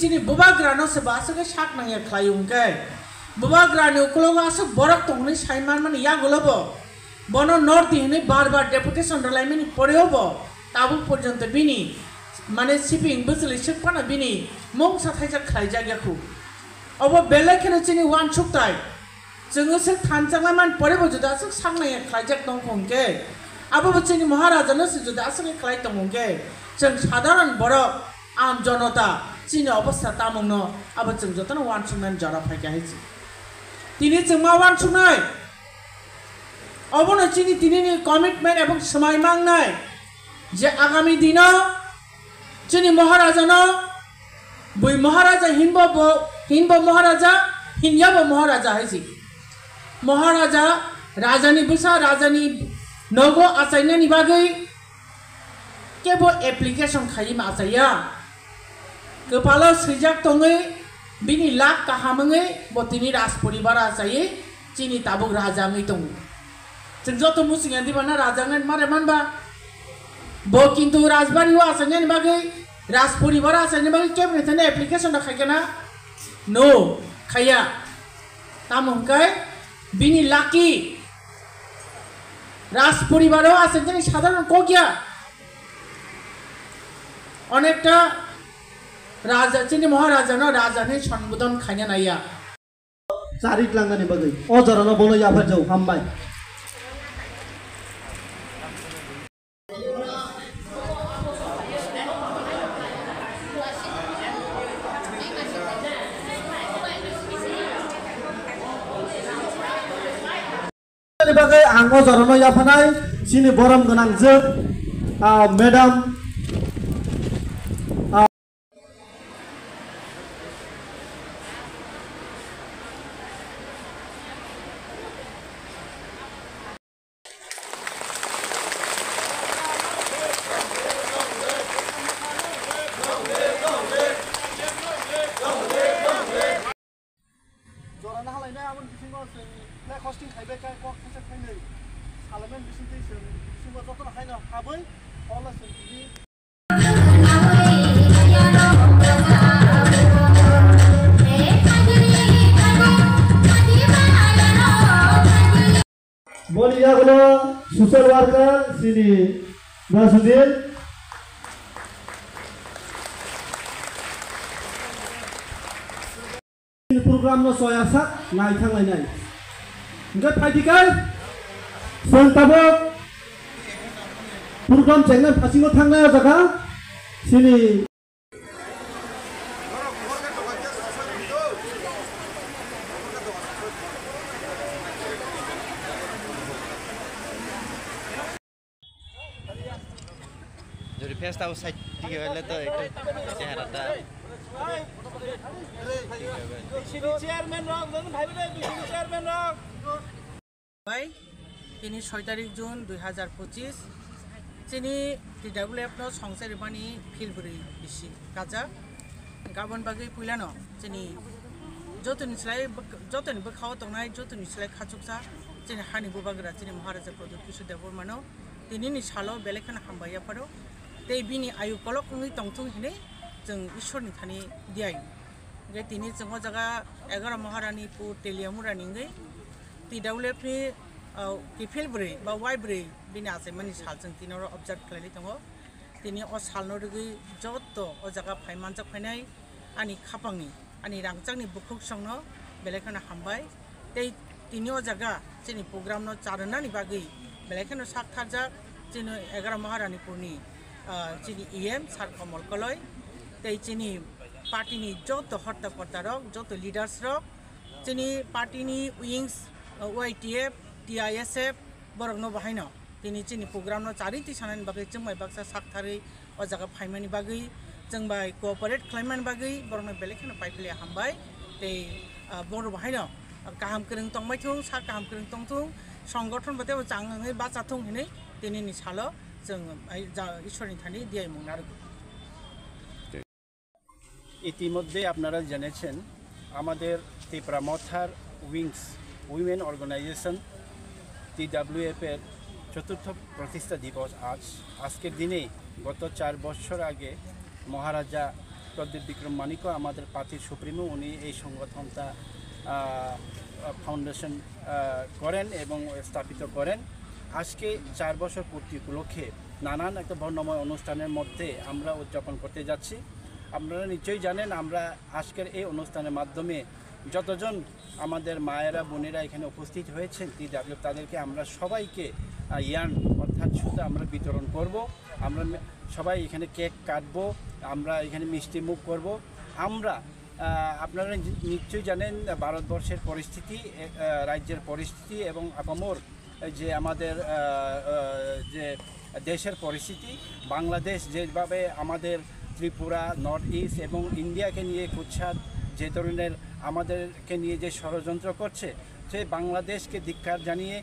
chini bubagrano se basa ke sak nang ya khlayung ke bubagrano ukloga ase borak tongni saiman man ya golobo bono north hine bar deputation dalai mini poryobo tabu porjonto bini mane shipping busli shikpana bini mong sa thaija khlayja yakhu obo belekene chini wan chuktai जोङो से थानजांलामान परेबो जुदा से सांनाय खायजाक दं खंगे आबो बचनि महाराजानो से जुदा से खाय दं खंगे जों साधारण बर आम जनता चिनि अवस्था तामंनो आबो जों जतन वान सुननान जरा फायगा हैछि तिनि जों मा वान सुननाय अबनो चिनि तिनिनि कमिटमेन्ट एबं समय मांगनाय जे आगामी दिनाव चिनि महाराजानो बै महाराजा हिनबो महाराजा हिनयाबो महाराजा हैछि महाराजा राजानि बैसा राजानि नगो आचायनायनि बागै केबो एप्लिकेशन खायिम आचाया गोपालाव सैजाक दङै बिनि लाख गाहामङै बतिनि राज परिबार आचायै चिनि ताबुक राजाङै दङ जों जत मुसिङा दिबाना राजाङै मारे मानबा बो किन्तु राजबारियाव आचायनायनि बागै राज परिबार आचायनायनि बागै केबिनेटनि एप्लिकेशन खायगोना नो खाया तामंकाय बिनी लाकी राज परिवार आसे जनि साधारण कोगिया अनेकटा राजा चिनि महाराजा न राजानि सम्बोधन खायना नाया चारिक लांगानि बगै अजरन बोलो याफर जौ हामबाय बागै आं अजरन याफानाय सिनि बरम गोनां जों मेडाम जरना हालायनाय आबन बिसिङाव जों हस्टिं खायबाय काय कक फैसा खायनै सालामेन बिसिं दैसों बिसिङाव जतन खायनो हाबै अला जों बिनि बलियागलो सोशल वर्कर सिनि नासुद्दीन program no soyasa ngai thanglai ngai phaidikai जों Tabo program chengna phasingo thangnai jaga sini jadi pesta usai tiga kali tu itu sehat dah. তিনি 6 তারিখ জুন 2025 চিনি TWF नो সংসারিবানি ফিলবুরি বিসি কাজা গাবন বাগै पुइलानो चिनि जतन बखाव तंनाय जतन निस्लाय खाचुकसा चिनि हानि बुबाग्रा चिनि महाराजा प्रदीप किशोर देवबर्मानो दिनैनि सालो बेलेखन हामबाया पारो ते बिनि आयु कलक नङै तंथुं हिने जों ईश्वरनि थानि दियाय गे तिनि जोंहा जगा 11 महारानीपुर तेलियामुरानिङै TWF नि किफिलब्रै बा वाइब्रै बिनि आसायमानि साल जों तिनाव अबजार्भ खालायनाय दङ तिनि अ सालनो रगै जत अ जगा फायमानजाक फायनाय आनि खापांनि आनि रांचांनि बुखुक संनो बेलेखन हामबाय ते तिनि अ जगा चिनि प्रग्राम नो चारनानि बागै बेलेखन साकथारजाक चिनि 11 महारानीपुरनि चिनि EM सार कमल कलय ते चिनि पार्टीनि जत हर्ताकर्ता रक जत लिडार्स रक चिनि पार्टीनि विंग्स YTF TISF बरगनो बाहायनो दिनै चिनि प्रग्राम नो चारिति सानानि बागै जों माय बाक्सा साकथारै अ जगा फायमानि बागै जों बाय कोऑपरेट खालामनानि बागै बरगनो बेलेखन पाइपले हामबाय ते बर बाहायनो गाहाम करं तंबायथुं सा गाहाम करं तंथुं संगठन बाते जांङै बाचाथुं हिनै दिनैनि सालो जों ईश्वरनि थानि दियाय मंनार ইতিমধ্যে আপনারা জেনেছেন আমাদের ত্রিপুরামথার উইংস উইমেন অর্গানাইজেশন TWF এর চতুর্থ প্রতিষ্ঠা দিবস আজকের দিনে গত 4 বছর আগে মহারাজা প্রদীপ বিক্রম মানিকও আমাদের পার্টির সুপ্রিমো, উনি এই সংগঠনটা ফাউন্ডেশন করেন এবং স্থাপিত করেন। আজকে 4 বছর পূর্তি উপলক্ষে নানান একটা বর্ণময় অনুষ্ঠানের মধ্যে আমরা উদযাপন করতে যাচ্ছি। আপনারা নিশ্চয়ই জানেন, আমরা আজকের এই অনুষ্ঠানের মাধ্যমে যতজন আমাদের মায়েরা বোনেরা এখানে উপস্থিত হয়েছেন TW, তাদেরকে আমরা সবাইকে ইয়ার্ন অর্থাৎ সুতা আমরা বিতরণ করব। আমরা সবাই এখানে কেক কাটবো, আমরা এখানে মিষ্টি মুখ করব। আমরা আপনারা নিশ্চয়ই জানেন ভারতবর্ষের পরিস্থিতি, রাজ্যের পরিস্থিতি এবং আপামর যে আমাদের যে দেশের পরিস্থিতি, বাংলাদেশ যেভাবে আমাদের ত্রিপুরা, নর্থ ইস্ট এবং ইন্ডিয়াকে নিয়ে কুৎসাত যে ধরনের আমাদেরকে নিয়ে যে ষড়যন্ত্র করছে, সেই বাংলাদেশকে ধিক্কার জানিয়ে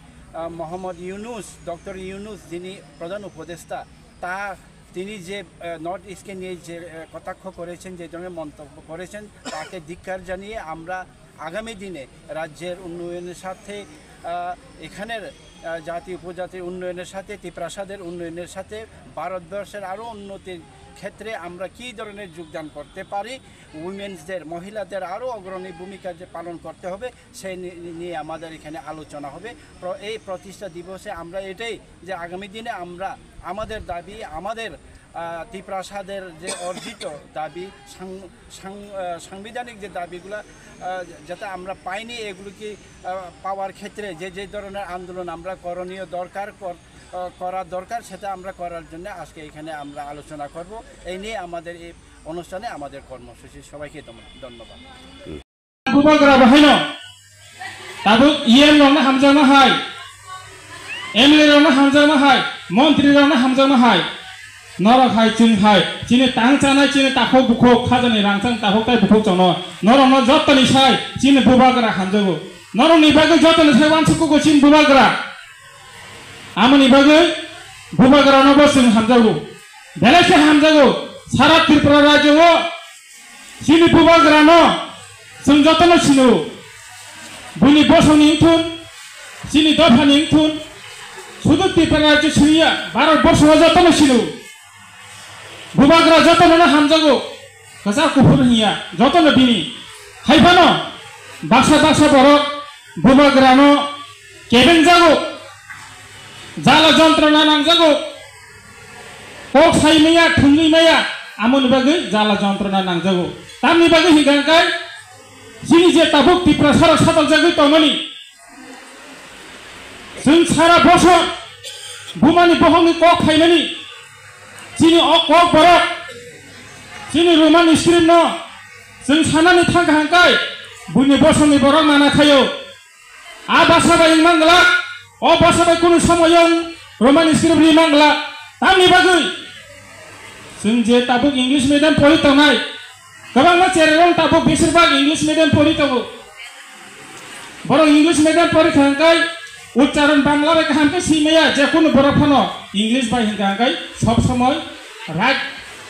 মোহাম্মদ ইউনুস, ডক্টর ইউনুস যিনি প্রধান উপদেষ্টা, তিনি যে নর্থ ইস্টকে নিয়ে যে কটাক্ষ করেছেন, যে ধরনের মন্তব্য করেছেন, তাকে ধিক্কার জানিয়ে আমরা আগামী দিনে রাজ্যের উন্নয়নের সাথে, এখানের জাতি উপজাতির উন্নয়নের সাথে, ত্রিপ্রাসাদের উন্নয়নের সাথে ভারতবর্ষের আরও উন্নতির ক্ষেত্রে আমরা কী ধরনের যোগদান করতে পারি, উইমেন্সদের, মহিলাদের আরও অগ্রণী ভূমিকা যে পালন করতে হবে, সেই নিয়ে আমাদের এখানে আলোচনা হবে। এই প্রতিষ্ঠা দিবসে আমরা এটাই যে আগামী দিনে আমরা আমাদের দাবি, আমাদের ত্রিপ্রাসাদের যে অর্জিত দাবি, সাংবিধানিক যে দাবিগুলো যাতে আমরা পাইনি, এগুলোকে পাওয়ার ক্ষেত্রে যে ধরনের আন্দোলন আমরা করণীয় করা দরকার, সেটা আমরা করার জন্য আজকে এখানে আমরা আলোচনা করব। এই নিয়ে আমাদের এই অনুষ্ঠানে আমাদের কর্মসূচি। সবাইকে ধন্যবাদ। Nora hai chun hai chini tang chana chini takho bukho khajani rangchang takho tai bukho chono noro no jotani sai chini bubagra hamjago noro ni bagai jotani sai wansuko ko chin bubagra amani bagai bubagra no bosin hamjago belase hamjago sara tripura rajyo chini bubagra no sung jotani chinu buni bosoni thun chini dofani thun sudu tripura rajyo chiniya bharat borsho jotani chinu bubagra jotono na hamjago kasa kufur hiya jotono bini haifano baksa borok bubagra no keben jago jala jantrana nangjago kok sai maya thungui maya amon bagai jala jantrana nangjago tamni bagai hingangkai sini je tabuk tiprasara satal jagai tomani sing sara boso bumani bohongi kok khaimani chini ok borok chini roman script no जों सानानै थांखांखाय बुनि बसनि borok mana khayo a basa bai mangla o basa bai kuनु samoyong roman script ri mangla tamni bagui जों je tabuk english medium pori tonai gabang ma cherong tabuk besibag english medium pori tobo borok english medium pori khangkai উচ্চারণ বাংলা রে কাহামকে সিমেয়া যে কোন বড় ফনো English by হিংগাঙ্গাই সব সময় right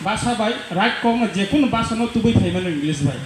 ভাষা by right কম যে কোন ভাষা ন তুবই থাইমান ইংলিশ বাই